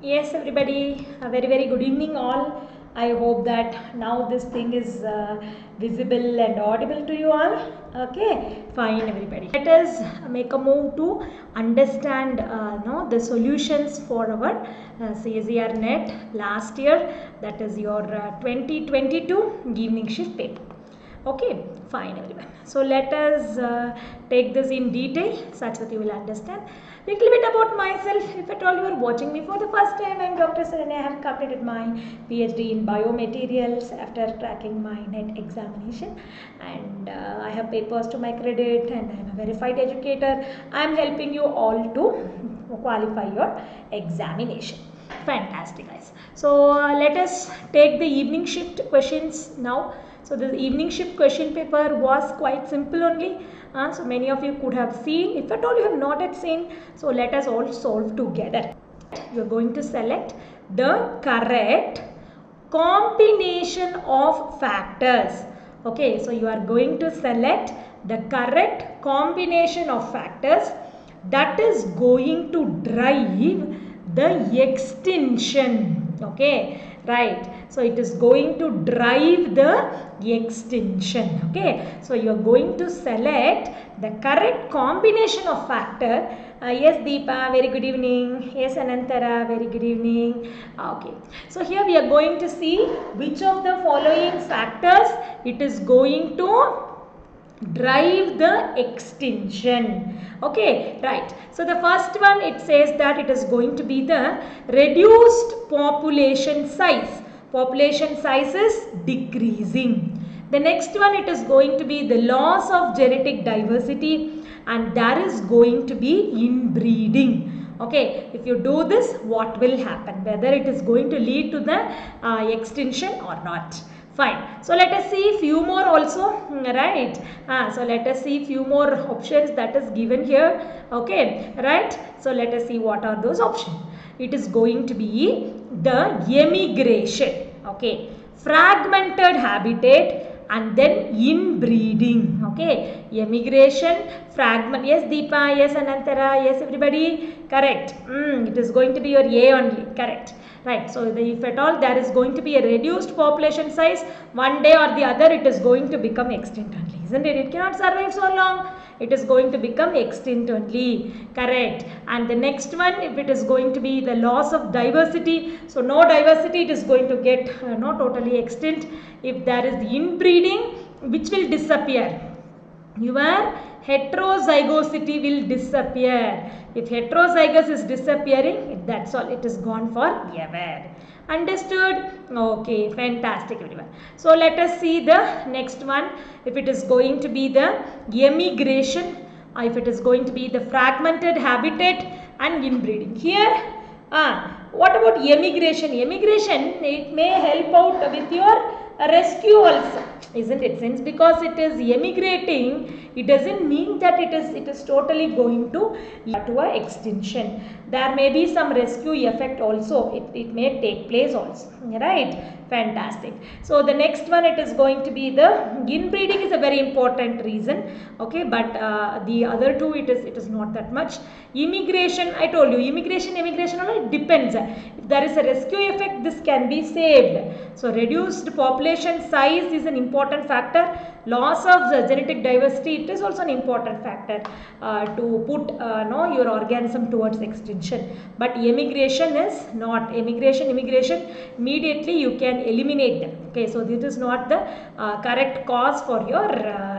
Yes, everybody, a very good evening all. I hope that now this thing is visible and audible to you all. Okay, fine, everybody. Let us make a move to understand the solutions for our CSIR NET last year, that is your 2022 evening shift paper. Okay, fine, everyone. So let us take this in detail such that you will understand little bit about myself. If at all you are watching me for the first time, I am Dr. Saranya. I have completed my Ph.D. in Biomaterials after cracking my NET examination, and I have papers to my credit, and I am a verified educator. I am helping you all to qualify your examination. Fantastic, guys. So let us take the evening shift questions now. So the evening shift question paper was quite simple only. So many of you could have seen. If at all you have not yet seen, so let us all solve together. You are going to select the correct combination of factors. Okay, so you are going to select the correct combination of factors that is going to drive the extinction. Okay, right. So it is going to drive the extinction. Okay, so you are going to select the correct combination of factor. Yes, Deepa, very good evening. Yes, Anantara, very good evening. Okay, so here we are going to see which of the following factors it is going to drive the extinction. Okay, right. So the first one, it says that it is going to be the reduced population size. Population size is decreasing. The next one, it is going to be the loss of genetic diversity, and there is going to be inbreeding. Okay, if you do this, what will happen? Whether it is going to lead to the extinction or not. Fine. So let us see few more also, right? So let us see few more options that is given here. Okay, right? So let us see what are those options. It is going to be the emigration. Okay, fragmented habitat, and then inbreeding. Okay, emigration, fragment. Yes, Deepa. Yes, Anantara. Yes, everybody. Correct. It is going to be your A only. Correct. Right. So if at all there is going to be a reduced population size, one day or the other it is going to become extinct only, isn't it? It cannot survive so long. It is going to become extinct only. Correct. And the next one, if it is going to be the loss of diversity, so no diversity, it is going to get not totally extinct. If there is the inbreeding, which will disappear, your heterozygosity will disappear. If heterozygous is disappearing, that's all, it is gone forever. Understood? Okay, fantastic, everyone. So let us see the next one. If it is going to be the emigration, if it is going to be the fragmented habitat and inbreeding. Here, what about emigration? Emigration, it may help out with your rescue also, isn't it? Since because it is emigrating, it doesn't mean that it is totally going to lead to a extinction. There may be some rescue effect also. It may take place also, right? Fantastic. So the next one, it is going to be the inbreeding is a very important reason. Okay, but the other two, it is not that much. Immigration, I told you, emigration it depends. If there is a rescue effect, this can be saved. So reduced population size is an important factor. Loss of the genetic diversity, it is also an important factor to put your organism towards extinction. But emigration is not. Immediately you can eliminate them. Okay, so this is not the correct cause for your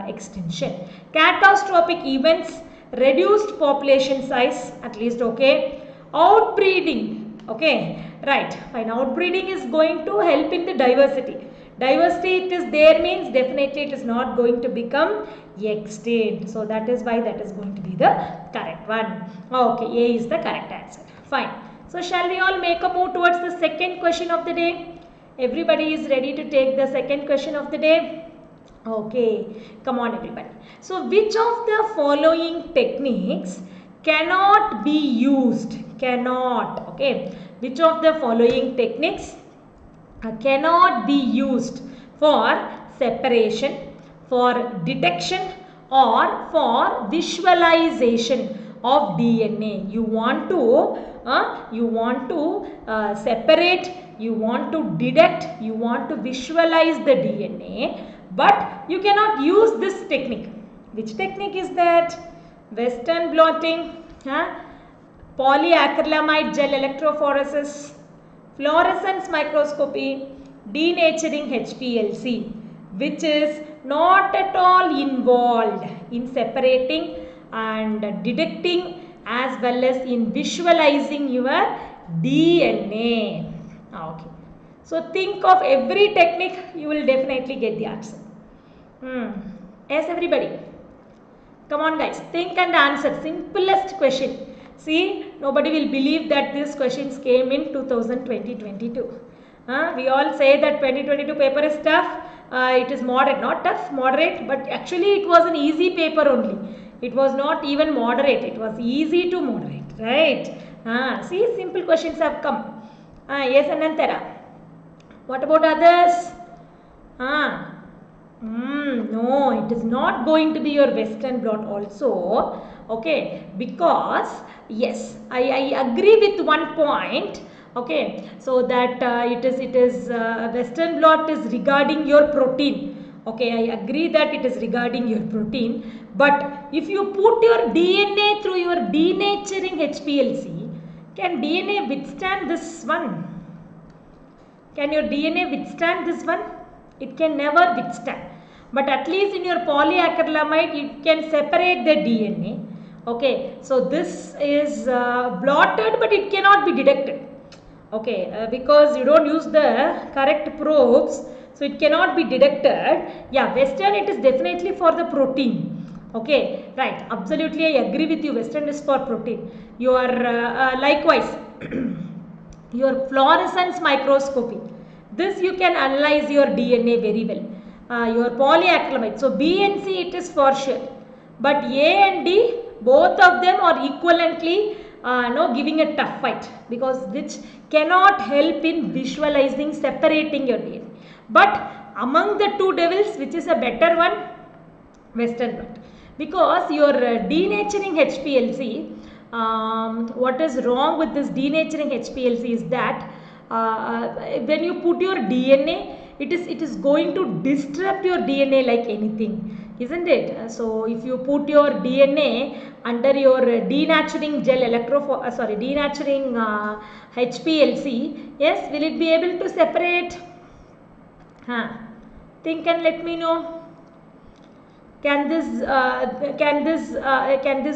extinction. Catastrophic events, reduced population size, at least. Okay, outbreeding. Okay, right, fine. Outbreeding is going to help in the diversity. Diversity, it is there means definitely it is not going to become extinct. So that is why that is going to be the correct one. Okay, A is the correct answer. Fine. So shall we all make a move towards the second question of the day? Everybody is ready to take the second question of the day? Okay, come on everybody. So which of the following techniques cannot be used? Cannot. Okay, which of the following techniques cannot be used for separation, for detection, or for visualization of DNA. You want to separate, you want to detect, you want to visualize the DNA, but you cannot use this technique. Which technique is that? Western blotting, polyacrylamide gel electrophoresis, fluorescence microscopy, denaturing HPLC, which is not at all involved in separating and detecting as well as in visualizing your DNA. Okay. So think of every technique, you will definitely get the answer. Yes, everybody. Come on guys, think and answer. Simplest question. See, nobody will believe that these questions came in 2020-22. We all say that 2022 paper is tough. It is moderate, not tough, moderate, but actually it was an easy paper only. It was not even moderate, it was easy to moderate, right? See, simple questions have come. Yes, Anantara. What about others? No, it is not going to be your Western blot also, okay, because yes, I agree with one point, okay, so that it is Western blot is regarding your protein, okay, I agree that it is regarding your protein, but if you put your DNA through your denaturing HPLC, can DNA withstand this one? Can your DNA withstand this one? It can never withstand. But at least in your polyacrylamide, it can separate the DNA. Okay, so this is blotted, but it cannot be detected. Okay, because you don't use the correct probes, so it cannot be detected. Yeah, Western it is definitely for the protein. Okay, right, absolutely I agree with you. Western is for protein. You are likewise. Your fluorescence microscopy, this you can analyze your DNA very well. Your polyacrylamide, so B and C it is for sure, but A and D both of them are equivalently giving a tough fight, because which cannot help in visualizing, separating your DNA. But among the two devils, which is a better one? Western blot, because your denaturing HPLC, what is wrong with this denaturing HPLC is that when you put your DNA, it is going to disrupt your DNA like anything, isn't it? So if you put your DNA under your denaturing gel denaturing HPLC, yes, will it be able to separate? Think and let me know. Can this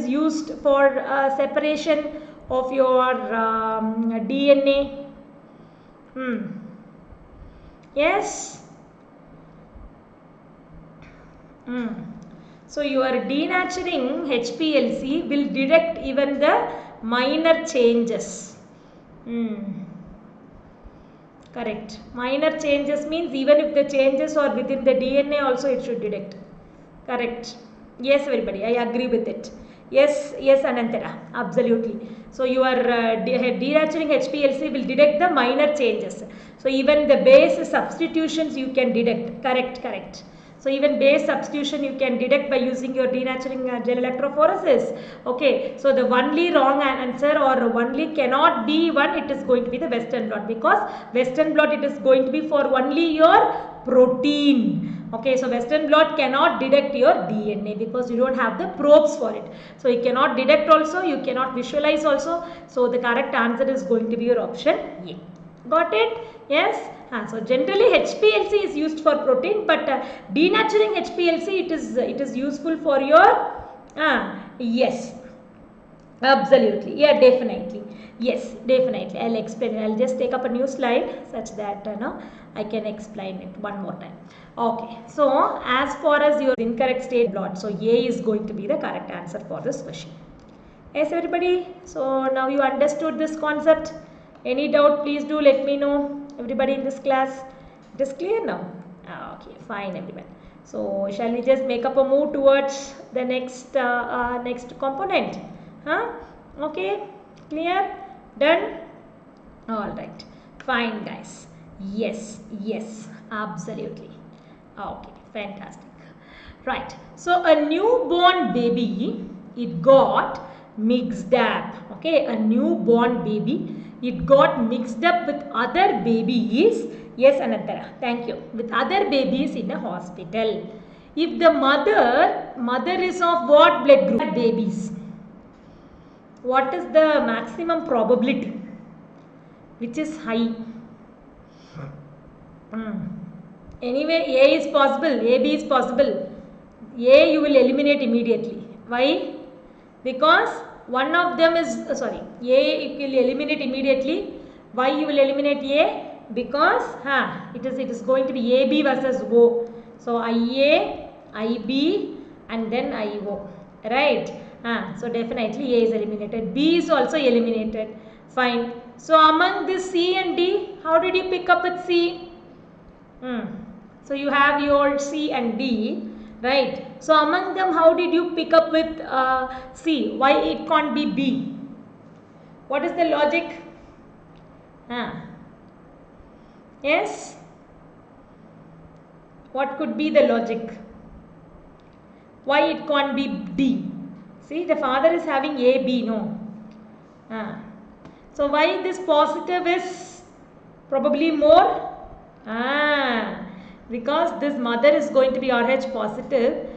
used for separation of your DNA? Yes. So your denaturing HPLC will detect even the minor changes. Correct. Minor changes means even if the changes are within the DNA also it should detect. Correct. Yes, everybody, I agree with it. Yes, Anantara, absolutely. So your denaturing HPLC will detect the minor changes. So even the base substitutions you can detect. Correct. So even base substitution you can detect by using your denaturing gel electrophoresis. Okay, so the only wrong answer or only cannot be one, it is going to be the Western blot, because Western blot it is going to be for only your protein. Okay, so Western blot cannot detect your DNA because you don't have the probes for it. So you cannot detect also, you cannot visualize also. So the correct answer is going to be your option A. Got it? Yes. So generally HPLC is used for protein, but denaturing HPLC it is useful for your yes. Absolutely. Yeah, definitely. Yes, definitely. I'll explain. I'll just take up a new slide such that I can explain it one more time. Okay. So as far as your incorrect state blot, so A is going to be the correct answer for this question. Yes, everybody. So now you understood this concept. Any doubt, please do let me know. Everybody in this class, it is clear now. Okay, fine, everyone. So shall we just make up a move towards the next next component? Okay, clear, done. All right, fine, guys. Yes, absolutely. Okay, fantastic. Right, so a newborn baby, it got mixed up. Okay, a newborn baby, it got mixed up with other babies. Yes, Anantara, thank you. With other babies in a hospital. If the mother is of what blood group? Babies. What is the maximum probability? Which is high? Anyway, A is possible, AB is possible. A you will eliminate immediately. Why? Because one of them is, A you will eliminate immediately. Why you will eliminate A? Because it is going to be AB versus O. So IA, IB and then IO. Right? So definitely A is eliminated. B is also eliminated. Fine. So among this C and D, how did you pick up with C? So you have your C and D, right? So among them, how did you pick up with C? Why it can't be B? What is the logic? Yes? What could be the logic? Why it can't be D? See, the father is having A, B, no? So why this positive is probably more? Because this mother is going to be RH positive,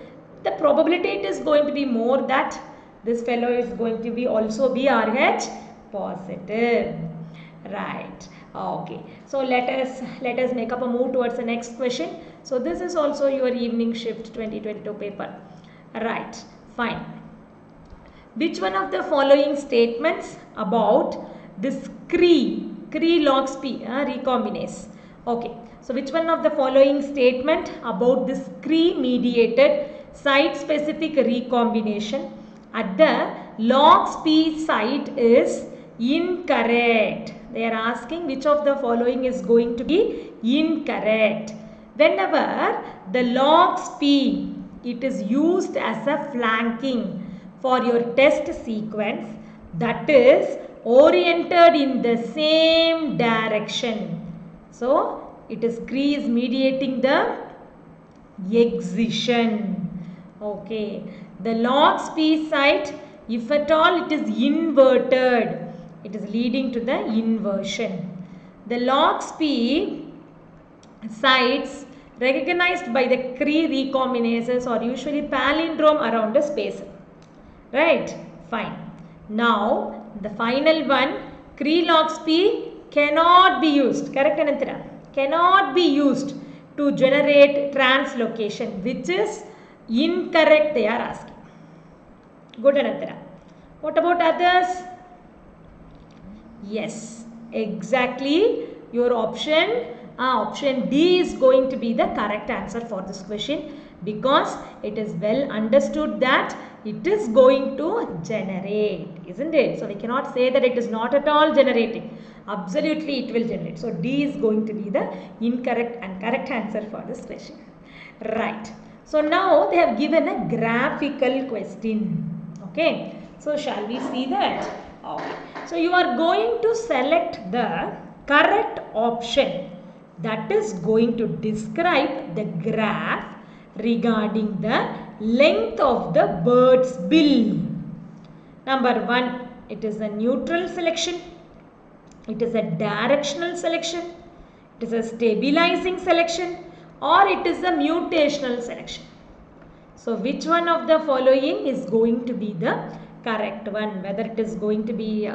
the probability it is going to be more that this fellow is going to be also be RH positive. Right. Okay. So let us make up a move towards the next question. So this is also your evening shift 2022 paper. Right. Fine. Which one of the following statements about this Cre-Lox-P recombinase? Okay. So which one of the following statement about this Cre-mediated site-specific recombination at the LOX-P site is incorrect? They are asking which of the following is going to be incorrect. Whenever the LOX-P, it is used as a flanking for your test sequence that is oriented in the same direction. So it is Cre is mediating the excision. Okay. The LOX-P site, if at all it is inverted, it is leading to the inversion. The LOX-P sites recognized by the Cre recombinases are usually palindrome around a space. Right? Fine. Now, the final one, Cre-Lox-P cannot be used. Correct, Anantara? Cannot be used to generate translocation, which is incorrect, they are asking. Good, Anantara. What about others? Yes, exactly. Your option D is going to be the correct answer for this question, because it is well understood that it is going to generate, isn't it? So we cannot say that it is not at all generating. Absolutely it will generate. So D is going to be the incorrect and correct answer for this question. Right. So now they have given a graphical question. Okay. So shall we see that? Okay. So you are going to select the correct option that is going to describe the graph regarding the length of the bird's bill. Number 1, it is a neutral selection. It is a directional selection, it is a stabilizing selection, or it is a mutational selection. So which one of the following is going to be the correct one? Whether it is going to be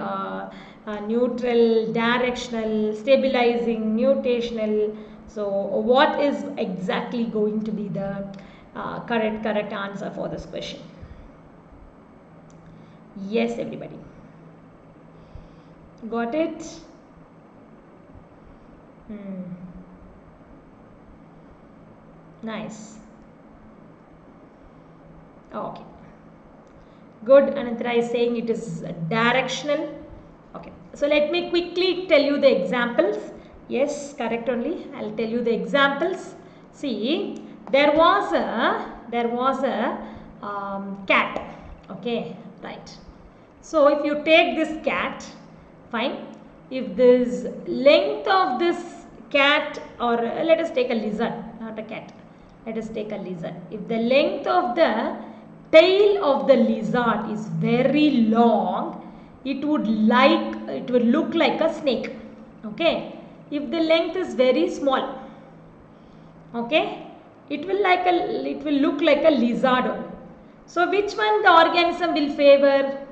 neutral, directional, stabilizing, mutational. So what is exactly going to be the correct answer for this question? Yes, everybody. Got it? Nice. Okay. Good. Anantara is saying it is directional. Okay. So let me quickly tell you the examples. Yes, correct only. I'll tell you the examples. See, there was a cat. Okay, right. So if you take this cat, fine. If this length of this cat, or let us take a lizard, not a cat. Let us take a lizard. If the length of the tail of the lizard is very long, it would look like a snake. Okay, if the length is very small, okay, it will look like a lizard only. So which one the organism will favor?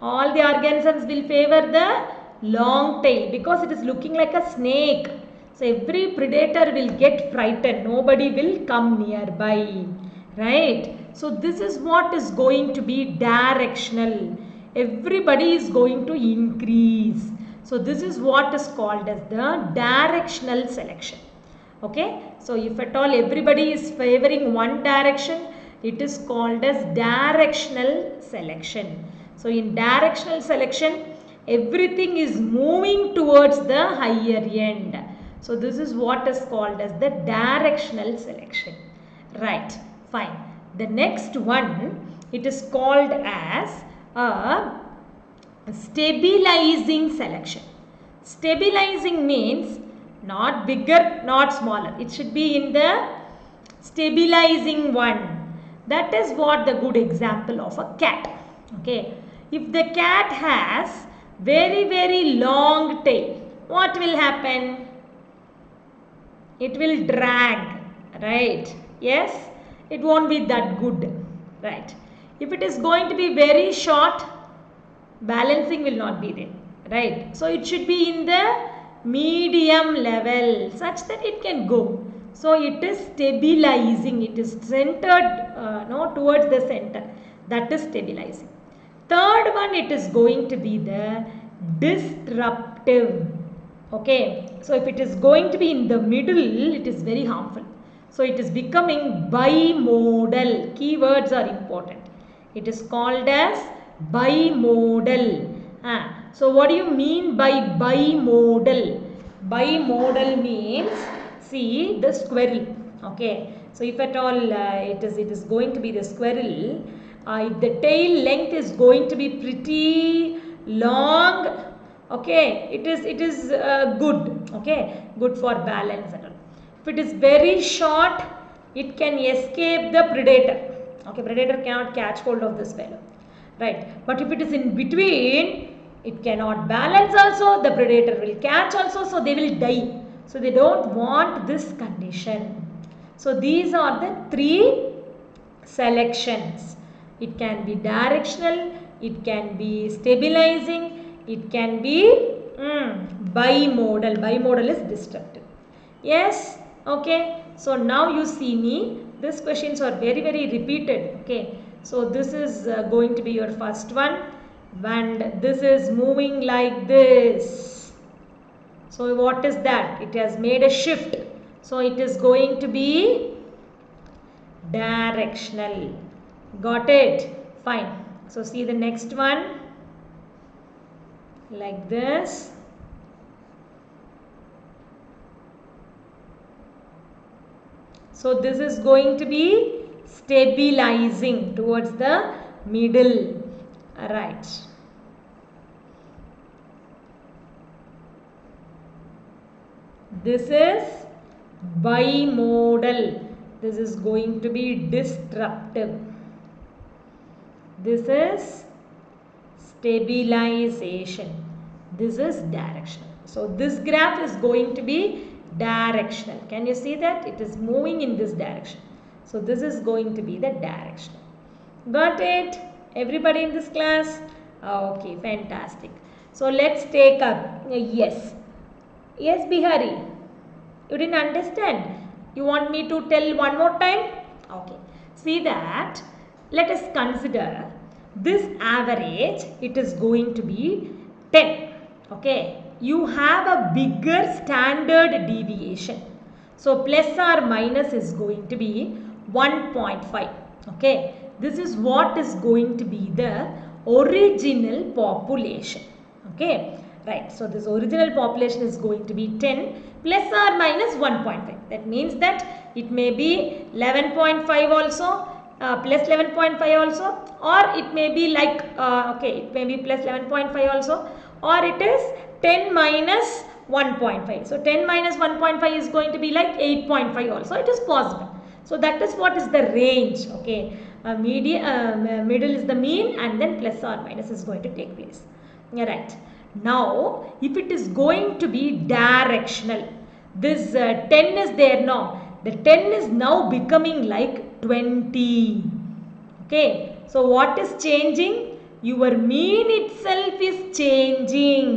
All the organisms will favor the long tail because it is looking like a snake. So every predator will get frightened. Nobody will come nearby. Right? So this is what is going to be directional. Everybody is going to increase. So this is what is called as the directional selection. Okay? So if at all everybody is favoring one direction, it is called as directional selection. So in directional selection, everything is moving towards the higher end. So this is what is called as the directional selection. Right, fine. The next one, it is called as a stabilizing selection. Stabilizing means not bigger, not smaller. It should be in the stabilizing one. That is what the good example of a cat. Okay. If the cat has very long tail, what will happen? It will drag, right? Yes, it won't be that good, right? If it is going to be very short, balancing will not be there, right? So it should be in the medium level such that it can go. So it is stabilizing, it is centered towards the center. That is stabilizing. Third one, it is going to be the disruptive. Okay, so if it is going to be in the middle, it is very harmful. So it is becoming bimodal. Keywords are important. It is called as bimodal. So what do you mean by bimodal? Bimodal means, see the squirrel. Okay, so if at all it is going to be the squirrel, if the tail length is going to be pretty long, okay, it is good, okay, good for balance and all. If it is very short, it can escape the predator. Okay, predator cannot catch hold of this fellow, right? But if it is in between, it cannot balance also, the predator will catch also, so they will die. So they don't want this condition. So these are the three selections. It can be directional, it can be stabilizing, it can be bimodal. Bimodal is disruptive. Yes, okay. So now you see me, these questions are very repeated. Okay, so this is going to be your first one, and this is moving like this. So what is that? It has made a shift. So it is going to be directional. Got it? Fine. So see the next one. Like this. So this is going to be stabilizing towards the middle. Right. This is bimodal. This is going to be disruptive. This is stabilization. This is directional. So this graph is going to be directional. Can you see that? It is moving in this direction. So this is going to be the directional. Got it? Everybody in this class? Okay, fantastic. So let's take up. Yes. Yes, Bihari. You didn't understand? You want me to tell one more time? Okay. See that. Let us consider this average. It is going to be 10. Okay. You have a bigger standard deviation. So plus or minus is going to be 1.5. Okay. This is what is going to be the original population. Okay. Right. So this original population is going to be 10 plus or minus 1.5. That means that it may be 11.5 also. Plus 11.5 also, or it may be like okay, it may be plus 11.5 also, or it is 10 minus 1.5. So 10 minus 1.5 is going to be like 8.5 also. It is possible. So that is what is the range. Okay, middle is the mean, and then plus or minus is going to take place. Right. Now, if it is going to be directional, this 10 is there now. The 10 is now becoming like 20. Okay. So what is changing? Your mean itself is changing.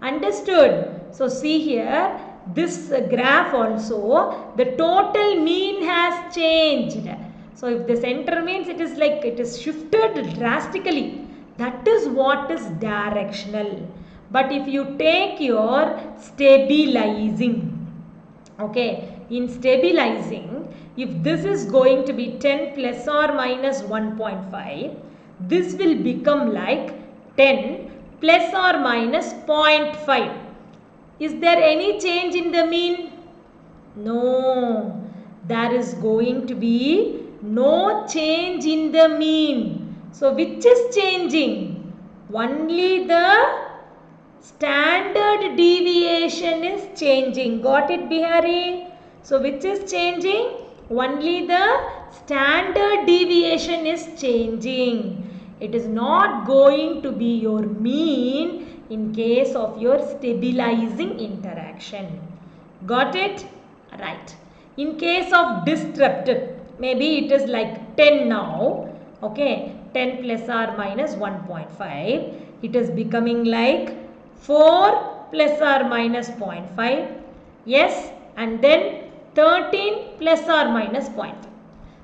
Understood? So see here, this graph also, the total mean has changed. So if the center means it is like it is shifted drastically. That is what is directional. But if you take your stabilizing, okay, in stabilizing, if this is going to be 10 plus or minus 1.5, this will become like 10 plus or minus 0.5. Is there any change in the mean? No. There is going to be no change in the mean. So which is changing? Only the standard deviation is changing. Got it, Bihari? So which is changing? Only the standard deviation is changing. It is not going to be your mean in case of your stabilizing interaction. Got it? Right. In case of disruptive, maybe it is like 10 now. Okay, 10 plus or minus 1.5. It is becoming like 4 plus or minus 0.5. Yes, and then 13 plus or minus 0.5.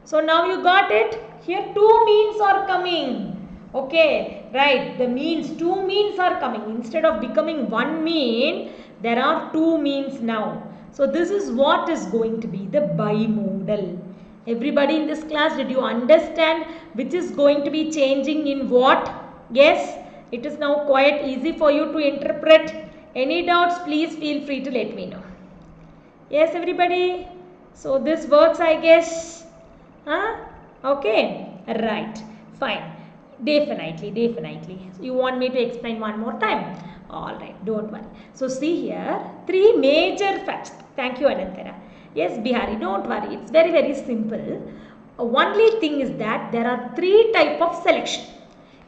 So now you got it. Here two means are coming. Okay, right. The means, two means are coming. Instead of becoming one mean, there are two means now. So this is what is going to be the bimodal. Everybody in this class, did you understand which is going to be changing in what? Yes, it is now quite easy for you to interpret. Any doubts, please feel free to let me know. Yes, everybody. So this works, I guess. Okay, right, fine. Definitely. You want me to explain one more time? Alright, don't worry. So see here, three major facts. Thank you, Anantara. Yes, Bihari, don't worry. It's very simple. Only thing is that there are three types of selection.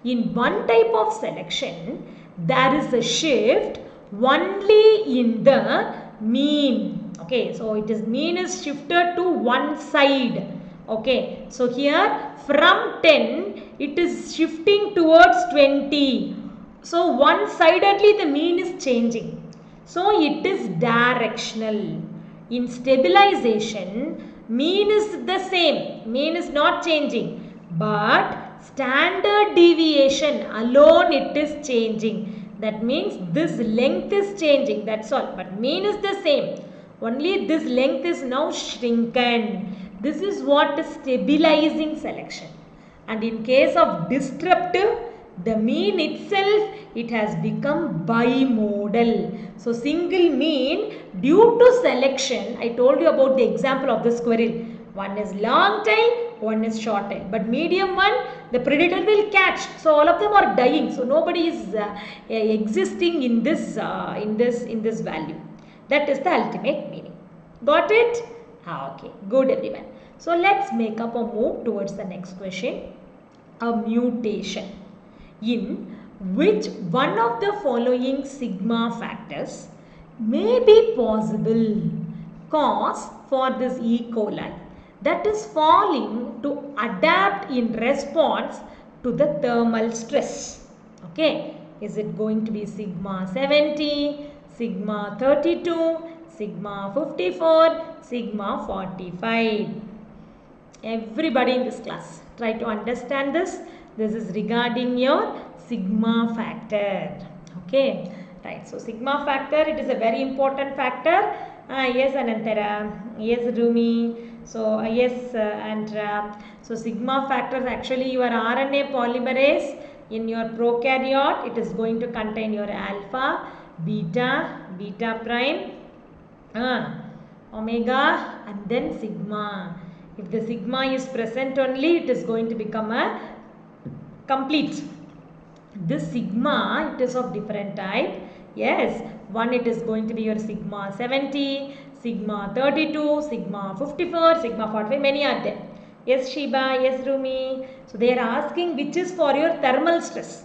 In one type of selection, there is a shift only in the mean. Okay, so it is mean is shifted to one side. Okay, so here from 10, it is shifting towards 20. So one-sidedly the mean is changing. So it is directional. In stabilization, mean is the same. Mean is not changing. But standard deviation alone it is changing. That means this length is changing. That's all. But mean is the same. Only this length is now shrunken. This is what is stabilizing selection. And in case of disruptive, the mean itself, it has become bimodal. So single mean due to selection, I told you about the example of the squirrel. One is long tail, one is short tail. But medium one, the predator will catch. So all of them are dying. So nobody is existing in this value. That is the ultimate meaning. Got it? Okay, good everyone. So let's make up a move towards the next question. A mutation. In which one of the following sigma factors may be possible cause for this E. coli that is falling to adapt in response to the thermal stress? Okay, is it going to be sigma 70, sigma 32, sigma 54, sigma 45? Everybody in this class, try to understand this. This is regarding your sigma factor. Okay, right. So sigma factor, it is a very important factor. Yes, Anantara. Yes, Rumi. So yes, Andra. So sigma factor, actually your RNA polymerase in your prokaryote, it is going to contain your alpha, beta prime, omega, and then sigma. If the sigma is present only, it is going to become a complete. This sigma, it is of different type. Yes, one it is going to be your sigma 70, sigma 32, sigma 54, sigma 45, many are there. Yes, Shiba, yes, Rumi. So they are asking which is for your thermal stress.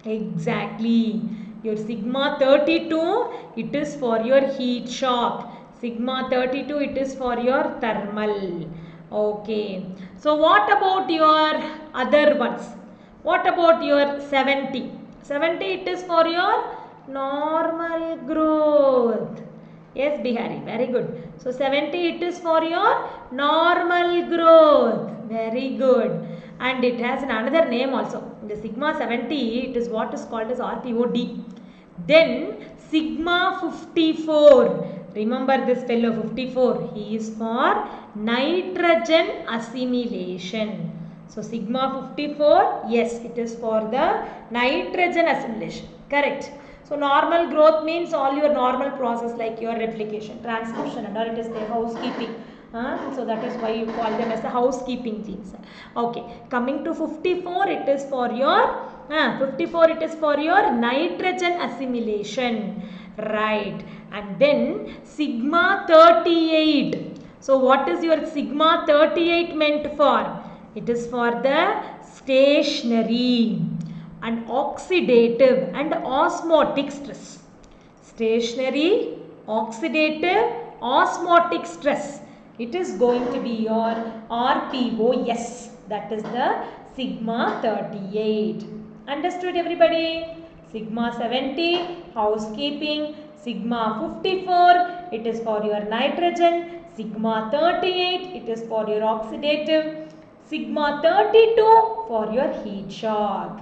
Exactly. Your sigma 32, it is for your heat shock. Sigma 32, it is for your thermal. Okay. So what about your other ones? What about your 70? 70, it is for your normal growth. Yes, Bihari, very good. So 70, it is for your normal growth. Very good. And it has another name also. The sigma 70, it is what is called as RPOD. Then sigma 54. Remember this fellow 54. He is for nitrogen assimilation. So sigma 54, yes, it is for the nitrogen assimilation. Correct. So normal growth means all your normal process like your replication, transcription and all, it is the housekeeping. So that is why you call them as the housekeeping genes. Okay, coming to 54, it is for your 54, it is for your nitrogen assimilation. Right. And then sigma 38. So what is your sigma 38 meant for? It is for the stationary and oxidative and osmotic stress. Stationary, oxidative, osmotic stress. It is going to be your RPO. Yes, that is the sigma 38. Understood everybody? Sigma 70, housekeeping. Sigma 54, it is for your nitrogen. Sigma 38, it is for your oxidative. Sigma 32 for your heat shock.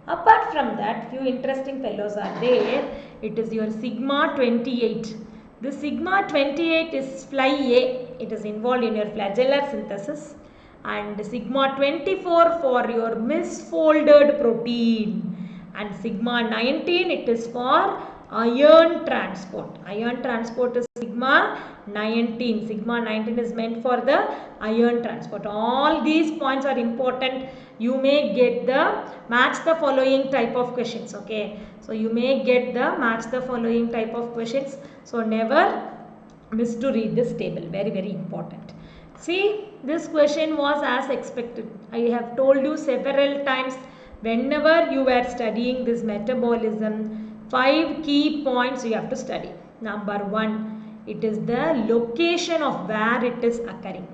Apart from that, few interesting fellows are there. It is your sigma 28. The sigma 28 is fly A. It is involved in your flagellar synthesis. And sigma 24 for your misfolded protein. And sigma 19, it is for ion transport. Ion transport is sigma 19. Sigma 19 is meant for the ion transport. All these points are important. You may get the match the following type of questions. Okay. So you may get the match the following type of questions. So never miss to read this table. Very, very important. See, this question was as expected. I have told you several times, whenever you are studying this metabolism, 5 key points you have to study. Number 1, it is the location of where it is occurring.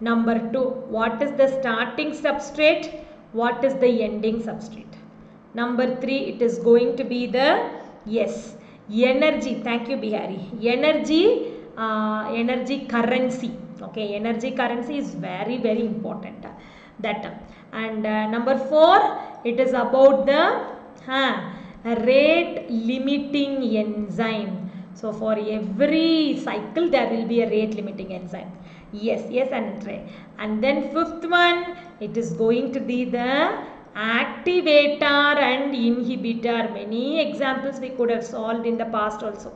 Number 2, what is the starting substrate? What is the ending substrate? Number 3, it is going to be the, yes, energy. Thank you, Bihari. Energy currency. Okay, energy currency is very, very important. And number 4, it is about the rate limiting enzyme. So for every cycle there will be a rate limiting enzyme. Yes, and then 5th one, it is going to be the activator and inhibitor. Many examples we could have solved in the past also,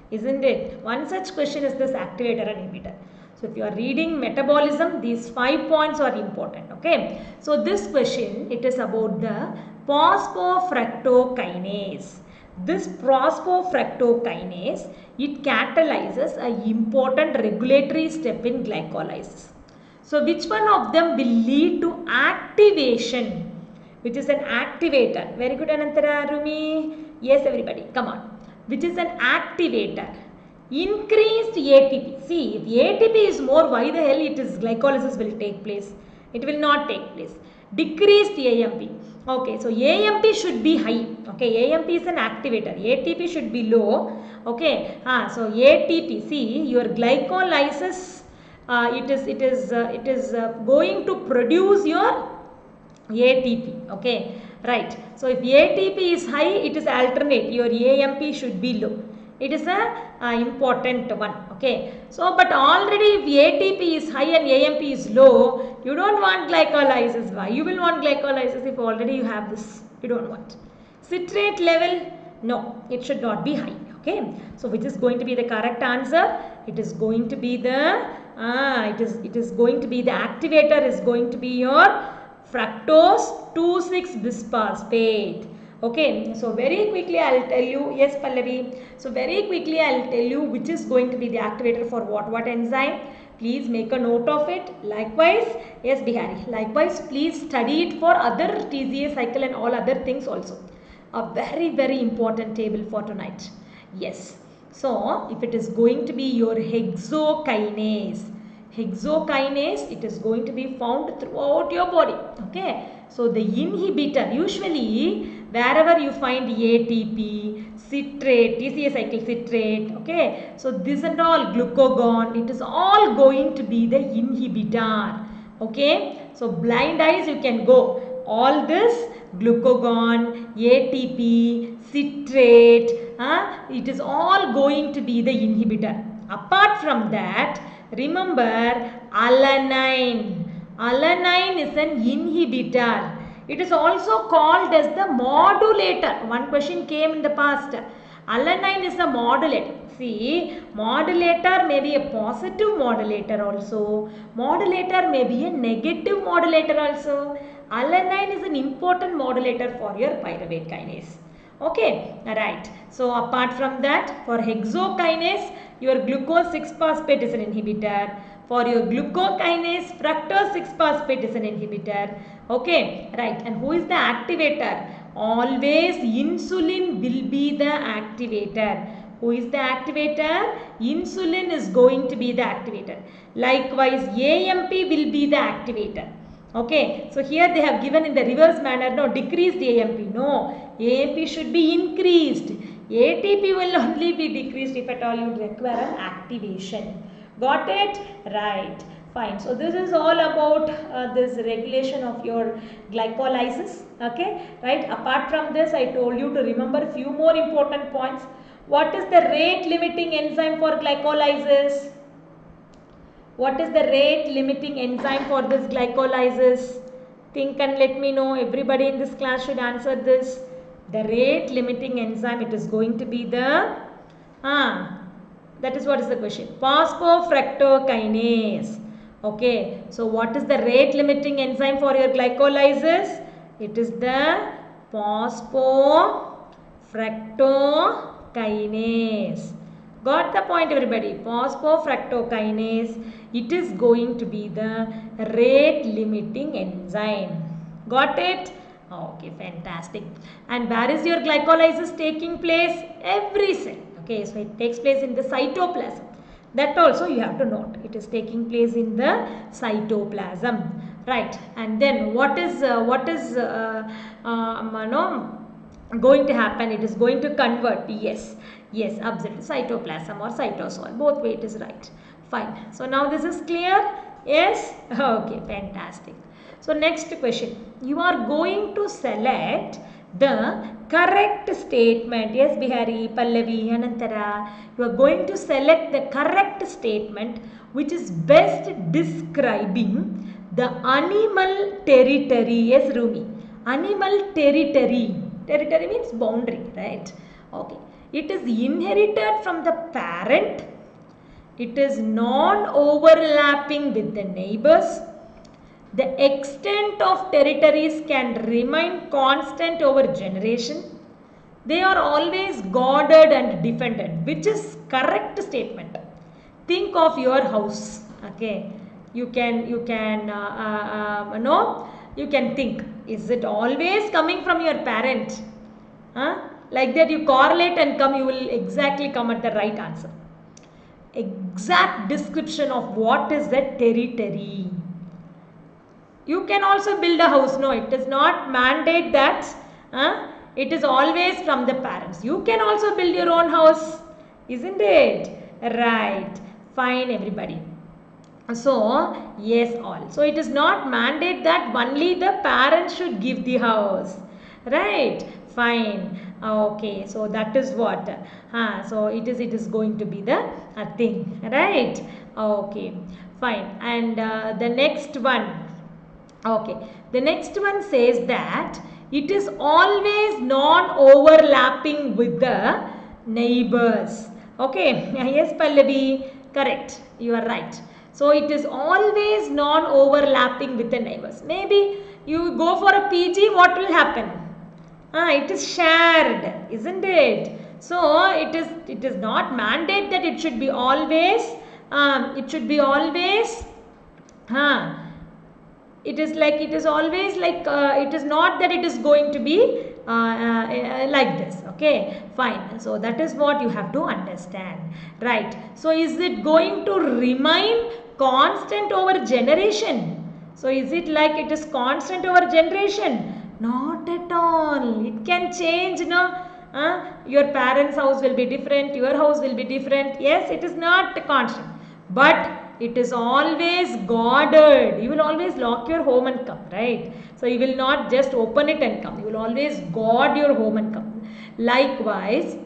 isn't it? One such question is this activator and inhibitor. So if you are reading metabolism, these 5 points are important. Okay. So this question, it is about the phosphofructokinase. This phosphofructokinase, it catalyzes an important regulatory step in glycolysis. So which one of them will lead to activation, which is an activator? Very good, Anantara, Rumi. Yes, everybody, come on. Which is an activator? Increased ATP. See, if ATP is more, why the hell it is glycolysis will take place? It will not take place. Decreased AMP. Okay, so AMP should be high. Okay, AMP is an activator. ATP should be low. Okay, so ATP. See, your glycolysis, it is going to produce your ATP. Okay, right. So if ATP is high, it is alternate. Your AMP should be low. It is a important one. Okay. So but already if ATP is high and AMP is low, you don't want glycolysis. Why? You will want glycolysis if already you have this. You don't want. Citrate level, no, it should not be high. Okay. So which is going to be the correct answer? It is going to be the it is going to be the activator is going to be your fructose 2,6 bisphosphate. Okay, so very quickly I'll tell you, yes Pallavi, so very quickly I'll tell you which is going to be the activator for what enzyme. Please make a note of it. Likewise, yes Bihari, likewise please study it for other TCA cycle and all other things also. A very important table for tonight. Yes, so if it is going to be your hexokinase, it is going to be found throughout your body. Okay, so the inhibitor, usually wherever you find ATP, citrate, TCA cycle citrate, okay, so this and all glucagon, it is all going to be the inhibitor. Okay, so blind eyes you can go, all this glucagon, ATP, citrate, it is all going to be the inhibitor. Apart from that, remember alanine. Alanine is an inhibitor. It is also called as the modulator. One question came in the past. Alanine is a modulator. See, modulator may be a positive modulator also. Modulator may be a negative modulator also. Alanine is an important modulator for your pyruvate kinase. Okay, right. So apart from that, for hexokinase, your glucose 6-phosphate is an inhibitor. For your glucokinase, fructose 6-phosphate is an inhibitor. Okay, right. And who is the activator? Always insulin will be the activator. Who is the activator? Insulin is going to be the activator. Likewise, AMP will be the activator. Okay, so here they have given in the reverse manner, no, decreased AMP, no, AMP should be increased. ATP will only be decreased if at all you require an activation. Got it? Right. Fine. So this is all about this regulation of your glycolysis. Okay, right. Apart from this, I told you to remember a few more important points. What is the rate limiting enzyme for glycolysis? What is the rate limiting enzyme for this glycolysis? Think and let me know. Everybody in this class should answer this. The rate limiting enzyme, it is going to be the, that is what is the question. Phosphofructokinase. Okay. So what is the rate limiting enzyme for your glycolysis? It is the phosphofructokinase. Got the point everybody? Phosphofructokinase, it is going to be the rate limiting enzyme. Got it? Okay, fantastic. And where is your glycolysis taking place? Every cell. Okay, so it takes place in the cytoplasm. That also you have to note. It is taking place in the cytoplasm. Right. And then what is going to happen? It is going to convert. Yes, absolutely. Cytoplasm or cytosol. Both way it is right. Fine. So now this is clear? Yes? Okay, fantastic. So next question. You are going to select the correct statement. Yes, Bihari, Pallavi, Anantara. You are going to select the correct statement which is best describing the animal territory. Yes, Rumi. Animal territory. Territory means boundary, right? Okay. It is inherited from the parent. It is non-overlapping with the neighbors. The extent of territories can remain constant over generation. They are always guarded and defended, which is correct statement. Think of your house. Okay, you can think, is it always coming from your parent? Like that you correlate and come, you will exactly come at the right answer. Exact description of what is the territory. You can also build a house. No, it does not mandate that. It is always from the parents. You can also build your own house. Isn't it? Right. Fine, everybody. So, yes, all. So, it is not mandate that only the parents should give the house. Right. Fine. Okay. So, that is what. So, it is going to be the thing. Right. Okay. Fine. And the next one. Okay, the next one says that it is always non-overlapping with the neighbors. Okay, yes Pallavi, correct, you are right. So it is always non-overlapping with the neighbors. Maybe you go for a PG, what will happen? It is shared, isn't it? So it is not mandate that it should be always it is like, it is always like, it is not that it is going to be like this. Okay, fine. So that is what you have to understand, right? So is it going to remain constant over generation? So is it like it is constant over generation? Not at all. It can change, your parents' house will be different, your house will be different. Yes, it is not constant, but it is always guarded. You will always lock your home and come, right? So you will not just open it and come. You will always guard your home and come. Likewise,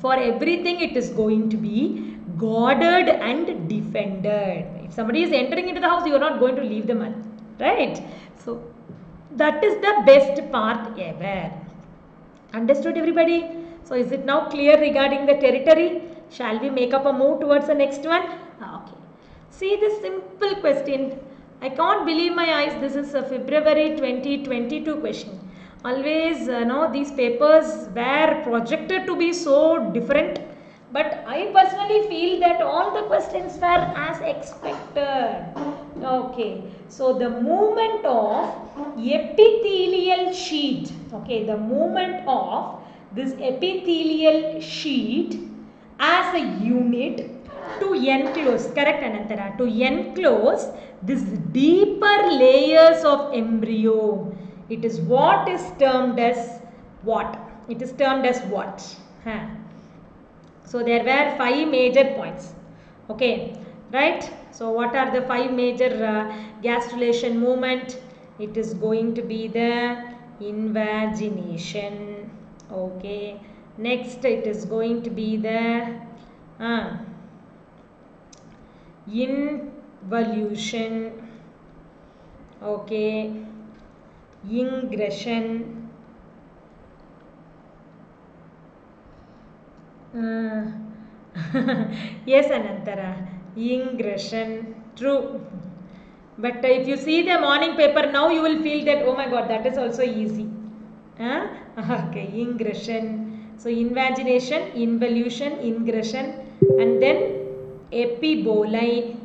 for everything it is going to be guarded and defended. If somebody is entering into the house, you are not going to leave them alone, right? So that is the best part ever. Understood, everybody? So is it now clear regarding the territory? Shall we make up a move towards the next one? Okay. See this simple question. I can't believe my eyes. This is a February 2022 question. Always, these papers were projected to be so different. But I personally feel that all the questions were as expected. Okay. So the movement of epithelial sheet. Okay. The movement of this epithelial sheet as a unit to enclose, correct Anantara, to enclose this deeper layers of embryo. It is what is termed as what? It is termed as what? So there were 5 major points. Okay, right? So what are the 5 major gastrulation movement? It is going to be the invagination. Okay. Next it is going to be the involution. Okay. Ingression. Yes, Anantara. Ingression. True. But if you see the morning paper now, you will feel that, oh my god, that is also easy. Okay, ingression. So invagination, involution, ingression, and then epiboli,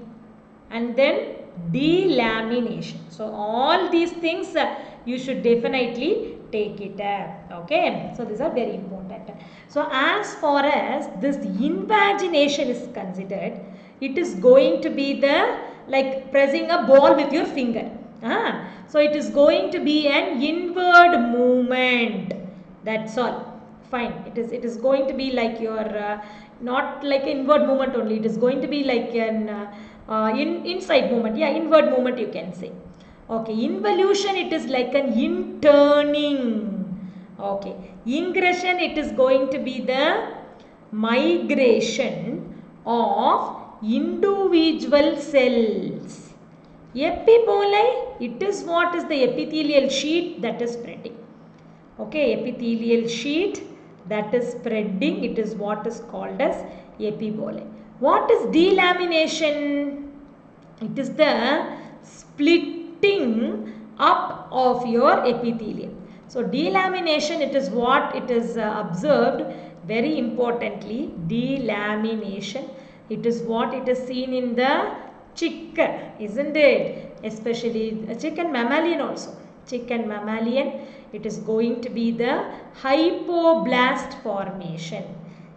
and then delamination. So all these things you should definitely take it up. Okay, so these are very important. So as far as this invagination is considered, it is going to be the like pressing a ball with your finger. So it is going to be an inward movement. That's all. Fine. It is going to be like your not like inward movement only. It is going to be like an inside movement. Yeah, inward movement you can say. Okay. Involution, it is like an interning. Okay. Ingression, it is going to be the migration of individual cells. Epiboli, it is what is the epithelial sheet that is spreading. Okay, epithelial sheet that is spreading, it is what is called as epiboli. What is delamination? It is the splitting up of your epithelium. So delamination, it is what it is observed very importantly. Delamination, it is what it is seen in the chicken, isn't it? Especially chicken mammalian also. Chicken mammalian, it is going to be the hypoblast formation,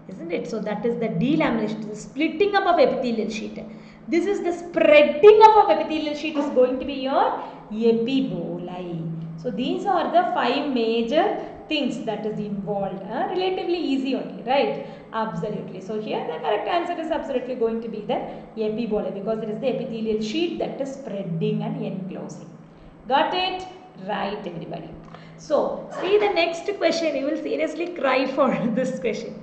isn't it? So that is the delamination, the splitting up of epithelial sheet. This is the spreading up of epithelial sheet is going to be your epiboli. So these are the 5 major things that is involved. Relatively easy only, right? Absolutely. So here the correct answer is absolutely going to be the epiboli, because it is the epithelial sheet that is spreading and enclosing. Got it? Right, everybody. So see the next question. You will seriously cry for this question.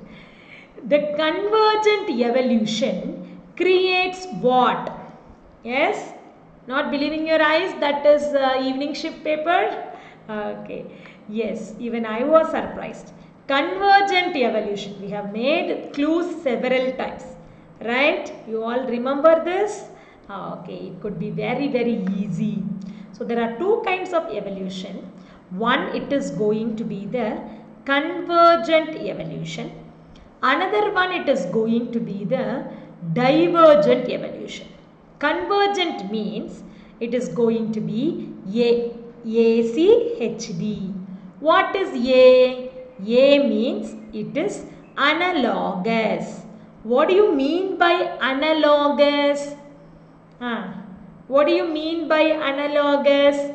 The convergent evolution creates what? Yes? Not believing your eyes? That is evening shift paper? Okay. Yes, even I was surprised. Convergent evolution. We have made clues several times. Right? You all remember this? Okay. It could be very, very easy. So there are 2 kinds of evolution. One, it is going to be the convergent evolution. Another one, it is going to be the divergent evolution. Convergent means it is going to be ACHD. What is A? A means it is analogous. What do you mean by analogous? What do you mean by analogous?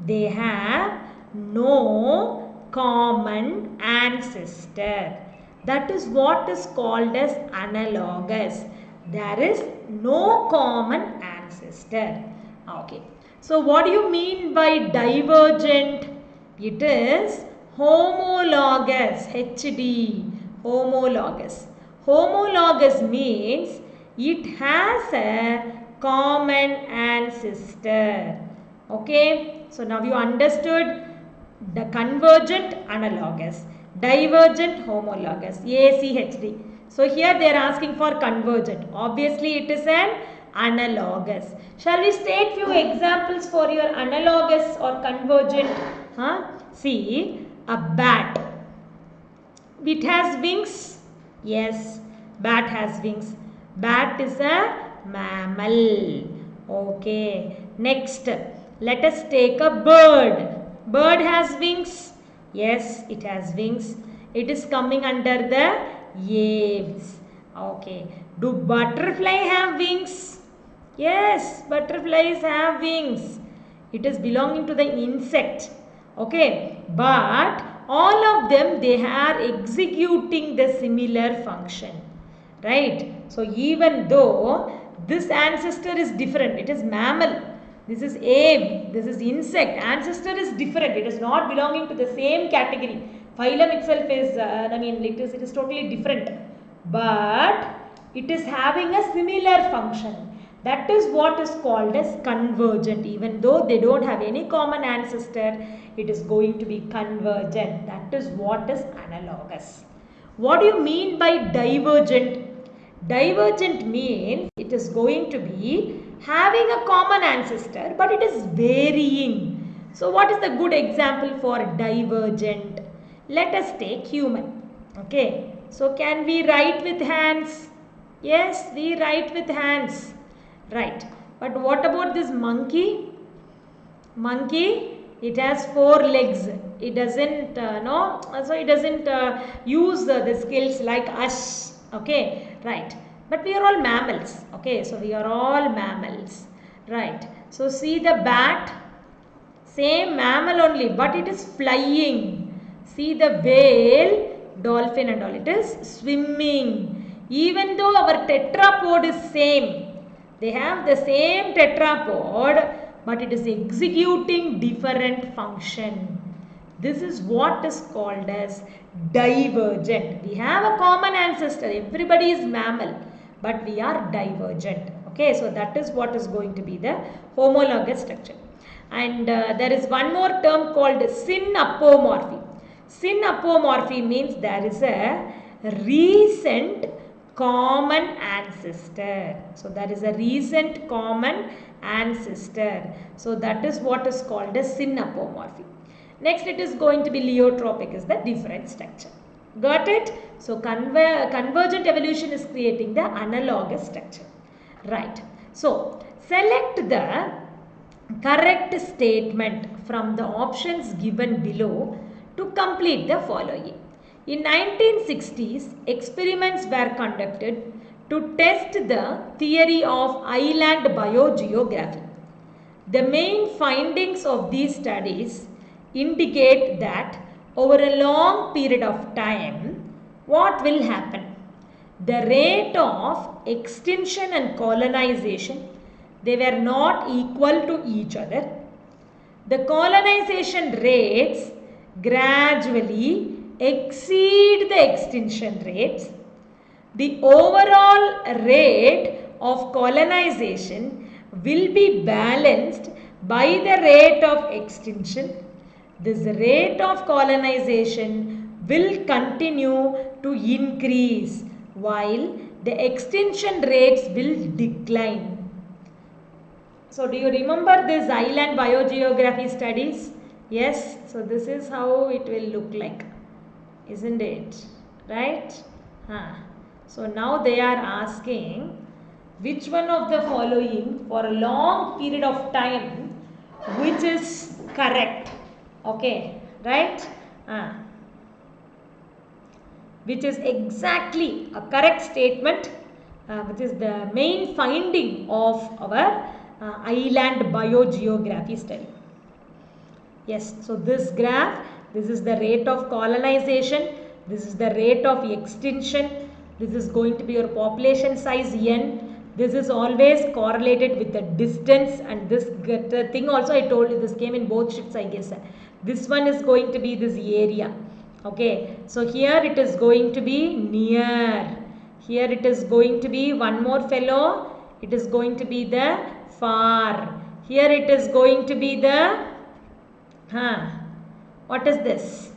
They have no common ancestor. That is what is called as analogous. There is no common ancestor. Okay. So what do you mean by divergent? It is homologous. HD. Homologous. Homologous means it has a common ancestor. Okay. So now you understood the convergent analogous, divergent homologous, ACHD. So here they are asking for convergent. Obviously it is an analogous. Shall we state few examples for your analogous or convergent? See, a bat. It has wings. Yes, bat has wings. Bat is a mammal. Okay. Next, let us take a bird. Bird has wings. Yes, it has wings. It is coming under the aves. Okay. Do butterfly have wings? Yes, butterflies have wings. It is belonging to the insect. Okay. But all of them, they are executing the similar function. Right. So even though this ancestor is different, it is mammal. This is ape, this is insect. Ancestor is different. It is not belonging to the same category. Phylum itself is, it is totally different. But it is having a similar function. That is what is called as convergent. Even though they don't have any common ancestor, it is going to be convergent. That is what is analogous. What do you mean by divergent? Divergent means it is going to be having a common ancestor, but it is varying. So what is the good example for divergent? Let us take human. Okay. So can we write with hands? Yes, we write with hands. Right. But what about this monkey? Monkey, it has 4 legs. It doesn't so it doesn't use the skills like us. Okay. Right. But we are all mammals. Okay. So we are all mammals. Right. So see the bat. Same mammal only, but it is flying. See the whale, dolphin and all. It is swimming. Even though our tetrapod is same. They have the same tetrapod, but it is executing different function. This is what is called as divergent. We have a common ancestor. Everybody is mammal, but we are divergent. Okay, so that is what is going to be the homologous structure. And there is one more term called synapomorphy. Synapomorphy means there is a recent common ancestor. So there is a recent common ancestor. So that is what is called as synapomorphy. Next it is going to be pleiotropic, is the different structure. Got it? So convergent evolution is creating the analogous structure. Right. So select the correct statement from the options given below to complete the following. In 1960s, experiments were conducted to test the theory of island biogeography. The main findings of these studies indicate that over a long period of time, what will happen? The rate of extinction and colonization, they were not equal to each other. The colonization rates gradually exceed the extinction rates. The overall rate of colonization will be balanced by the rate of extinction. This rate of colonization will continue to increase while the extinction rates will decline. So do you remember this island biogeography studies? Yes, so this is how it will look like, isn't it? Right? So now they are asking which one of the following for a long period of time which is correct. Okay, right? Which is exactly a correct statement, which is the main finding of our island biogeography study. Yes, so this graph, this is the rate of colonization, this is the rate of extinction, this is going to be your population size n, this is always correlated with the distance, and this thing also I told you, this came in both shifts I guess. This one is going to be this area. Okay, so here it is going to be near, here it is going to be one more fellow, it is going to be the far, here it is going to be the what is this?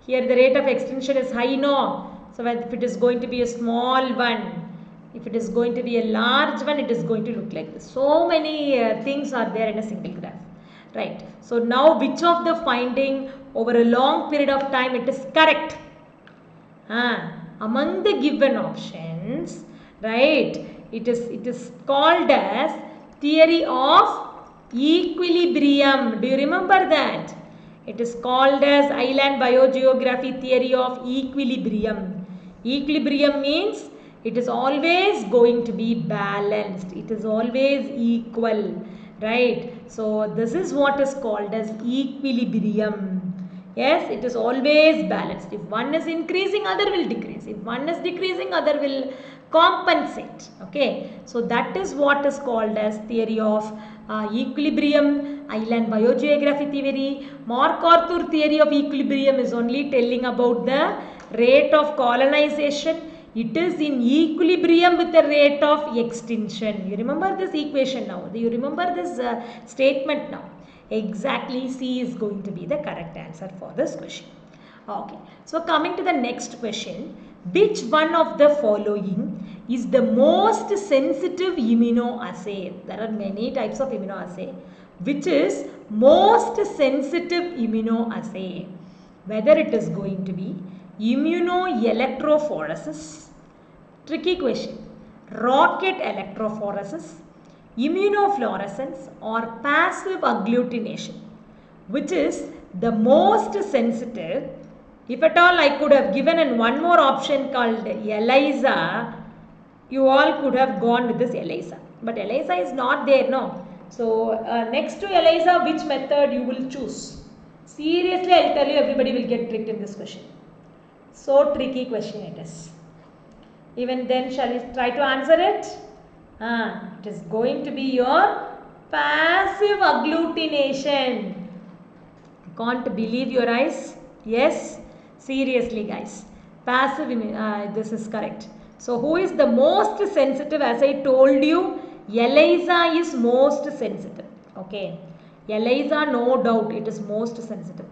Here the rate of extinction is high, no? So if it is going to be a small one, if it is going to be a large one, it is going to look like this. So many things are there in a single graph, right? So now which of the finding over a long period of time it is correct? Among the given options, right? It is called as theory of equilibrium. Do you remember that? It is called as island biogeography theory of equilibrium. Equilibrium means it is always going to be balanced. It is always equal, right? So this is what is called as equilibrium. Yes, it is always balanced. If one is increasing, other will decrease. If one is decreasing, other will compensate. Okay, so that is what is called as theory of equilibrium, island biogeography theory. MacArthur theory of equilibrium is only telling about the rate of colonization. It is in equilibrium with the rate of extinction. You remember this equation now. You remember this statement now. Exactly, C is going to be the correct answer for this question. Okay, so coming to the next question, which one of the following is the most sensitive immunoassay? There are many types of immunoassay. Which is most sensitive immunoassay? Whether it is going to be immunoelectrophoresis, tricky question, rocket electrophoresis, immunofluorescence, or passive agglutination, which is the most sensitive. If at all I could have given in one more option called ELISA, you all could have gone with this ELISA, but ELISA is not there, no. So next to ELISA, which method you will choose? Seriously, I'll tell you, everybody will get tricked in this question. So tricky question it is. Even then, shall we try to answer it? It is going to be your passive agglutination. Can't believe your eyes? Yes? Seriously guys. Passive, this is correct. So who is the most sensitive? As I told you, ELISA is most sensitive. Okay. ELISA, no doubt, it is most sensitive.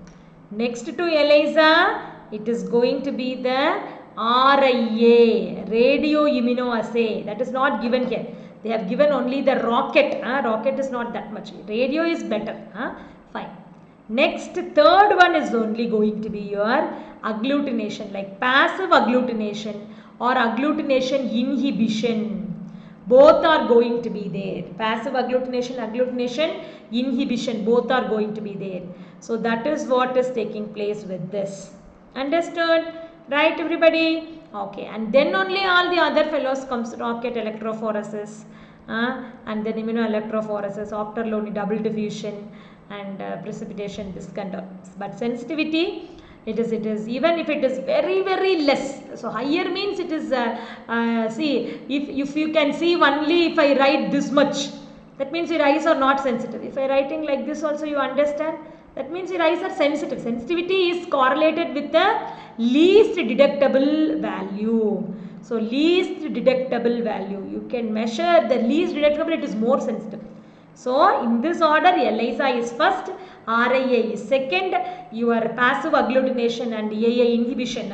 Next to ELISA, it is going to be the RIA, radio immunoassay. That is not given here. They have given only the rocket. Rocket is not that much. Radio is better. Fine. Next, third one is only going to be your agglutination, like passive agglutination or agglutination inhibition. Both are going to be there. Passive agglutination, inhibition, both are going to be there. So that is what is taking place with this. Understood? Right, everybody? Okay, and then only all the other fellows comes, rocket electrophoresis, and then immunoelectrophoresis, octoloni double diffusion, and precipitation, this kind of. But sensitivity, it is even if it is very less. So higher means it is see, if you can see only if I write this much, that means your eyes are not sensitive. If I writing like this also, you understand, that means your eyes are sensitive. Sensitivity is correlated with the least detectable value. So least detectable value, you can measure the least detectable, it is more sensitive. So in this order, ELISA is first, RIA is second, your passive agglutination and AA inhibition,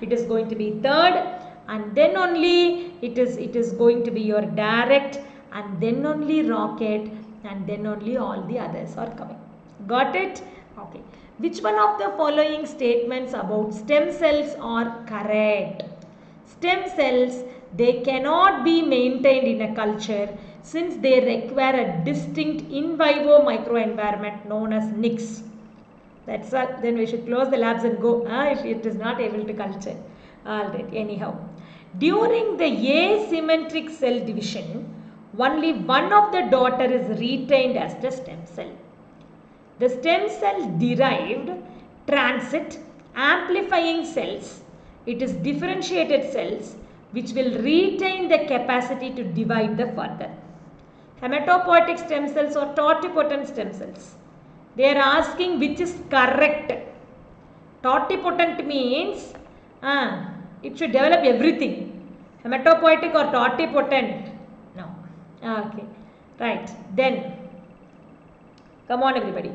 it is going to be third, and then only it is going to be your direct, and then only rocket, and then only all the others are coming. Got it? Okay. Which one of the following statements about stem cells are correct? Stem cells, they cannot be maintained in a culture since they require a distinct in vivo microenvironment known as NICs. That's all. Then we should close the labs and go if it is not able to culture. Alright, anyhow. During the asymmetric cell division, only one of the daughter is retained as the stem cell. The stem cell derived transit amplifying cells. It is differentiated cells which will retain the capacity to divide the further. Hematopoietic stem cells or totipotent stem cells. They are asking which is correct. Totipotent means it should develop everything. Hematopoietic or totipotent? No. Okay. Right. Then, come on everybody.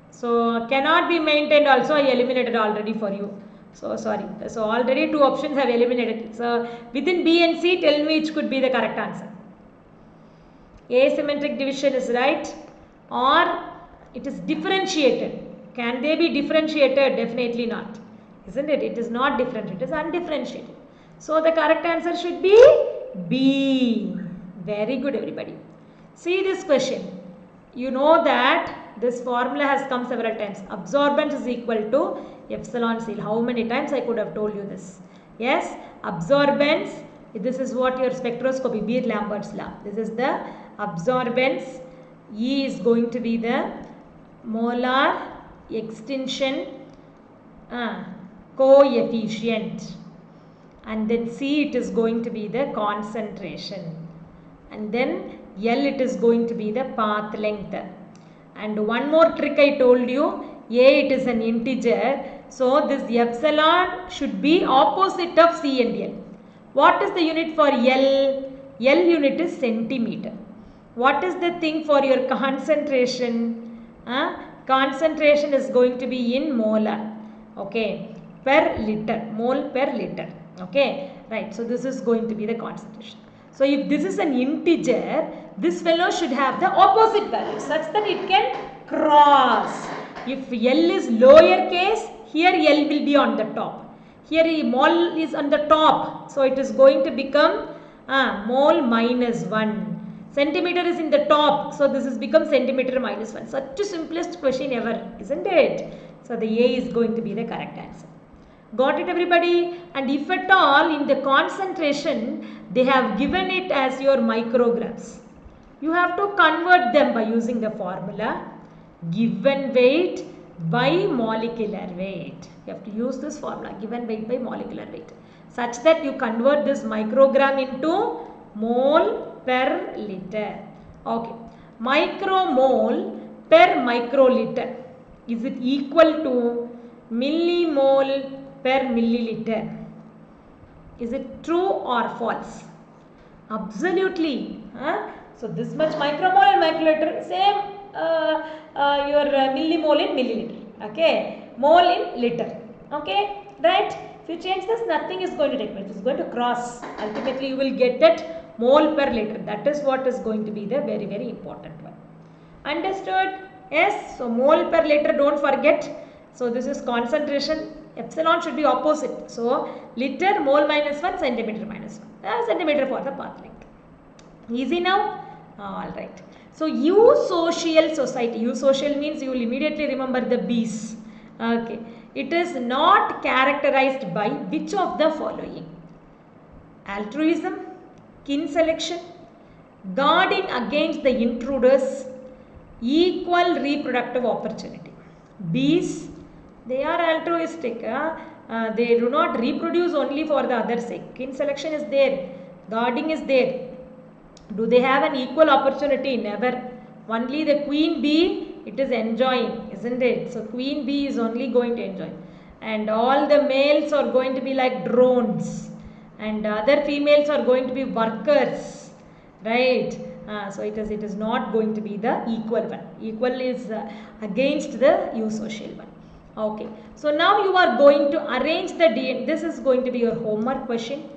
So, cannot be maintained also I eliminated already for you. So, sorry. So, already 2 options have eliminated. So, within B and C, tell me which could be the correct answer. Asymmetric division is right, or it is differentiated. Can they be differentiated? Definitely not. Isn't it? It is not differentiated. It is undifferentiated. So, the correct answer should be B. Very good everybody. See this question. You know that this formula has come several times. Absorbance is equal to epsilon C. How many times I could have told you this? Yes, absorbance. This is what your spectroscopy, Beer-Lambert's law. This is the absorbance. E is going to be the molar extinction coefficient. And then C, it is going to be the concentration. And then L, it is going to be the path length. And one more trick I told you, A, it is an integer. So, this epsilon should be opposite of C and L. What is the unit for L? L unit is centimeter. What is the thing for your concentration? Concentration is going to be in molar. Okay. Per liter. Mole per liter. Okay. Right. So, this is going to be the concentration. So, if this is an integer, this fellow should have the opposite value such that it can cross. If L is lower case, here L will be on the top. Here mole is on the top. So, it is going to become mole minus 1. Centimeter is in the top. So, this has become centimeter minus 1. Such a simplest question ever, isn't it? So, the A is going to be the correct answer. Got it everybody? And if at all in the concentration, they have given it as your micrograms. You have to convert them by using the formula given weight by molecular weight. You have to use this formula given weight by molecular weight such that you convert this microgram into mole per liter. Okay. Micromole per microliter. Is it equal to millimole per milliliter? Is it true or false? Absolutely. So, this much micromole and microliter, same your millimole in milliliter. Okay. Mole in liter. Okay. Right. If you change this, nothing is going to take place. It is going to cross. Ultimately, you will get that mole per liter. That is what is going to be the very, very important one. Understood? Yes. So, mole per liter, don't forget. So, this is concentration. Epsilon should be opposite. So, liter mole minus 1, centimeter minus 1. Centimeter for the path length. Easy now? Alright. So, eusocial society. Eusocial means you will immediately remember the bees. Okay. It is not characterized by which of the following? Altruism, kin selection, guarding against the intruders, equal reproductive opportunity. Bees, they are altruistic. They do not reproduce only for the other sake. Kin selection is there. Guarding is there. Do they have an equal opportunity? Never. Only the queen bee, it is enjoying, isn't it? So, queen bee is only going to enjoy. And all the males are going to be like drones. And other females are going to be workers. Right? So, it is not going to be the equal one. Equal is against the eusocial one. Okay. So, now you are going to arrange the DNA. This is going to be your homework question.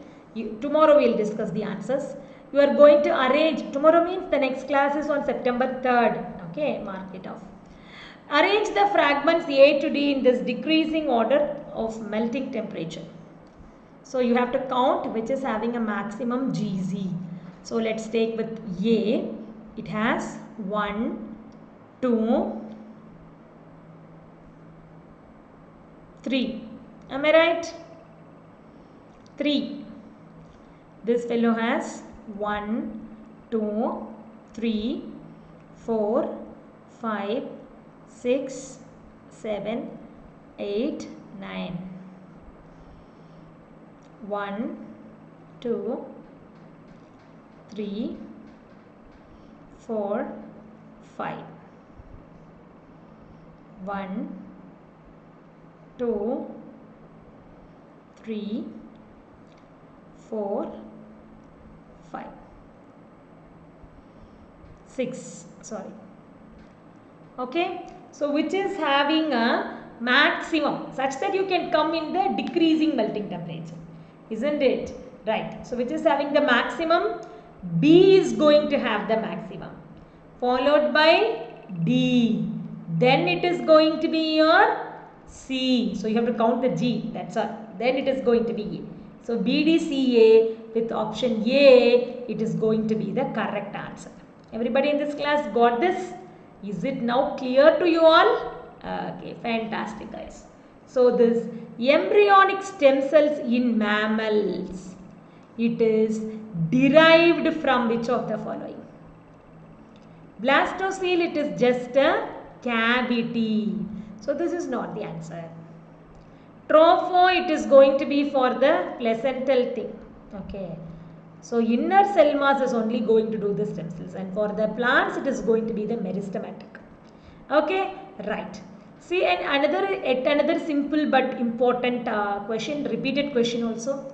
Tomorrow we will discuss the answers. You are going to arrange. Tomorrow means the next class is on September 3rd. Okay. Mark it off. Arrange the fragments A to D in this decreasing order of melting temperature. So you have to count which is having a maximum GZ. So let's take with A. It has 1, 2, 3. Am I right? 3. This fellow has 1, 2, 3, 4, 5, 6, 7, 8, 9. 1, 2, 3, 4, 5. 1, 2, 3, 4, 5. 6. Sorry. Okay. So which is having a maximum such that you can come in the decreasing melting temperature. Isn't it? Right. So which is having the maximum? B is going to have the maximum. Followed by D. Then it is going to be your C. So you have to count the G. That's all. Then it is going to be A. So BDCA with option A, it is going to be the correct answer. Everybody in this class got this? Is it now clear to you all? Okay, fantastic guys. So this embryonic stem cells in mammals, it is derived from which of the following? Blastocele, it is just a cavity. So this is not the answer. Tropho, it is going to be for the placental thing. Okay. So inner cell mass is only going to do the stem cells, and for the plants it is going to be the meristematic. Okay, right. See, and another simple but important question, repeated question also.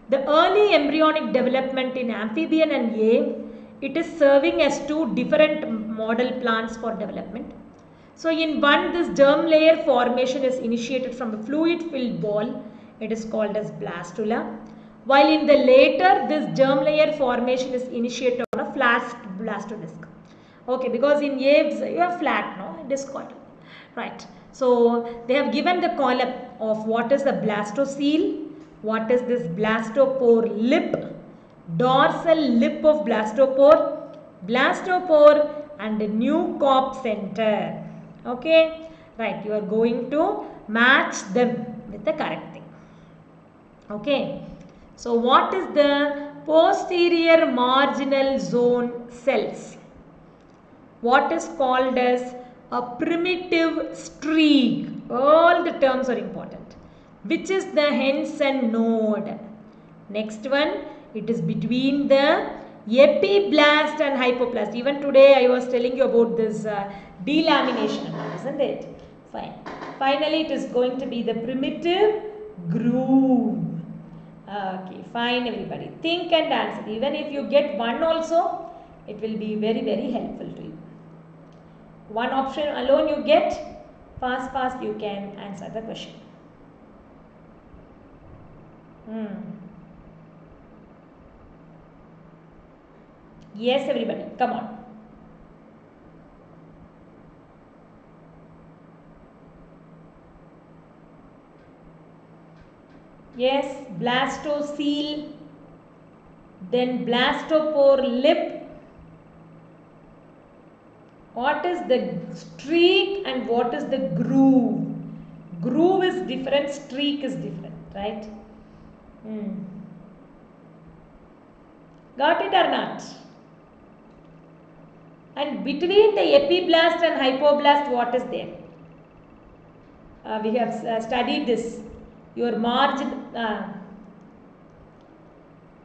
The early embryonic development in amphibian and A, it is serving as two different model plants for development. So in one, this germ layer formation is initiated from a fluid filled ball. It is called as blastula. While in the later, this germ layer formation is initiated on a flat blastodisc. Okay, because in A, you have flat, no? Disc column. Right. So they have given the column of what is the blastocele, what is this blastopore lip, dorsal lip of blastopore and the new corp center. Okay. Right. You are going to match them with the correct thing. Okay. So what is the posterior marginal zone cells? What is called as a primitive streak? All the terms are important. Which is the Henson node? Next one, it is between the epiblast and hypoblast. Even today I was telling you about this delamination, isn't it? Fine. Finally, it is going to be the primitive groove. Okay, fine everybody. Think and answer. Even if you get one also, it will be very, very helpful to you. One option alone you get, fast you can answer the question. Yes everybody, come on. Yes, blastocele, then blastopore lip. What is the streak and what is the groove? Groove is different, streak is different, right? Got it or not? And between the epiblast and hypoblast, what is there? We have studied this. Your margin.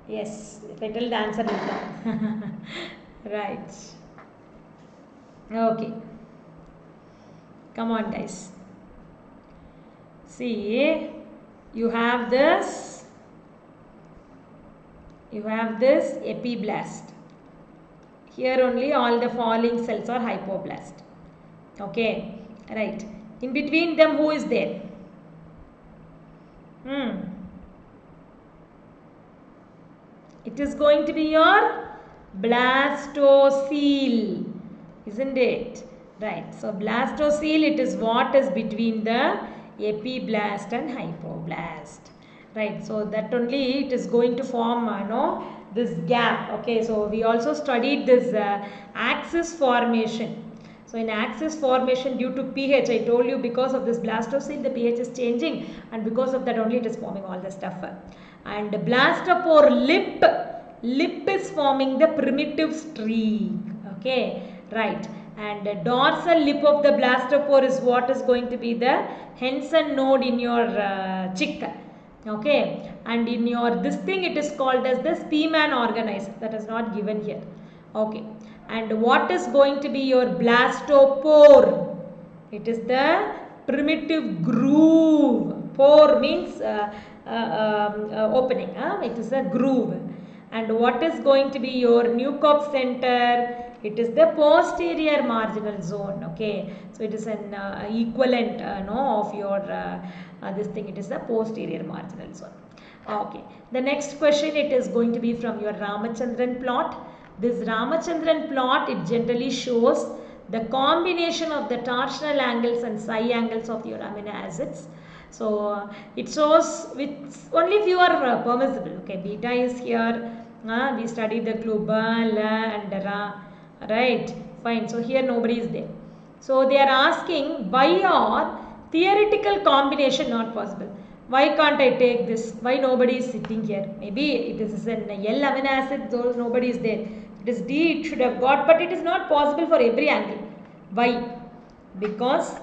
Yes, if I tell the answer will come. Right. Okay. Come on, guys. See, you have this epiblast. Here only all the falling cells are hypoblast. Okay, right. In between them, who is there? It is going to be your blastocele, isn't it? Right. So blastocele, it is what is between the epiblast and hypoblast. Right. So that only it is going to form this gap. Okay. So we also studied this axis formation. So in axis formation due to pH, I told you because of this blastocele the pH is changing, and because of that only it is forming all the stuff. And blastopore lip is forming the primitive streak. Okay. Right. And the dorsal lip of the blastopore is what is going to be the Henson node in your chick. Okay, and in your this thing it is called as the Spearman organizer, that is not given here. Okay, and what is going to be your blastopore? It is the primitive groove. Pore means opening. It is a groove. And what is going to be your Newcock center? It is the posterior marginal zone. Okay, so it is an equivalent of your this thing. It is the posterior marginal zone. Okay, the next question, it is going to be from your Ramachandran plot. This Ramachandran plot, it generally shows the combination of the torsional angles and psi angles of your amino acids. So it shows with only few are permissible. Okay, beta is here. We studied the global and ra. Right, fine. So here nobody is there. So they are asking why are theoretical combination not possible? Why can't I take this? Why nobody is sitting here? Maybe this is an L amino acid, though nobody is there. It is D, it should have got, but it is not possible for every angle. Why? Because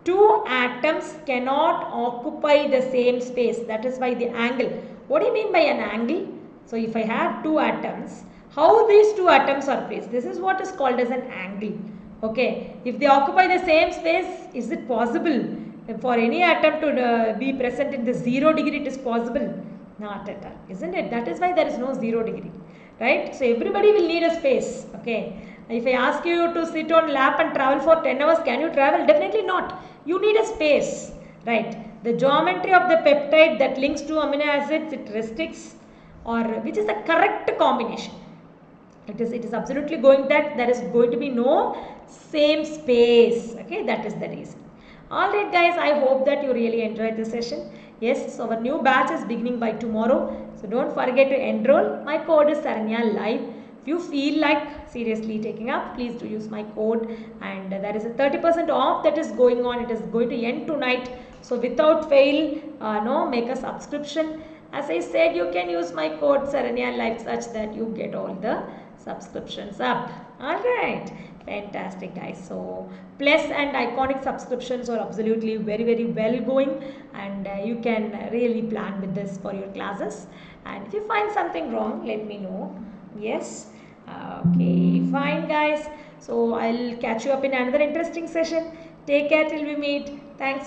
two atoms cannot occupy the same space. That is why the angle. What do you mean by an angle? So if I have two atoms, how these two atoms are placed? This is what is called as an angle. Okay. If they occupy the same space, is it possible for any atom to be present in the 0 degree? It is possible? Not at all, isn't it? That is why there is no 0 degree. Right? So everybody will need a space. Okay. If I ask you to sit on lap and travel for 10 hours, can you travel? Definitely not. You need a space. Right? The geometry of the peptide that links to amino acids, it restricts, or which is the correct combination. It is absolutely going that there is going to be no same space. Okay, that is the reason. Alright guys, I hope that you really enjoyed this session. Yes, so our new batch is beginning by tomorrow. So don't forget to enroll. My code is Saranya Live. If you feel like seriously taking up, please do use my code, and there is a 30% off that is going on. It is going to end tonight. So without fail, make a subscription. As I said, you can use my code Saranya Live such that you get all the subscriptions up. Alright, fantastic guys. So plus and iconic subscriptions are absolutely very well going, and you can really plan with this for your classes. And if you find something wrong, let me know. Yes, okay, fine guys. So I'll catch you up in another interesting session. Take care till we meet. Thanks.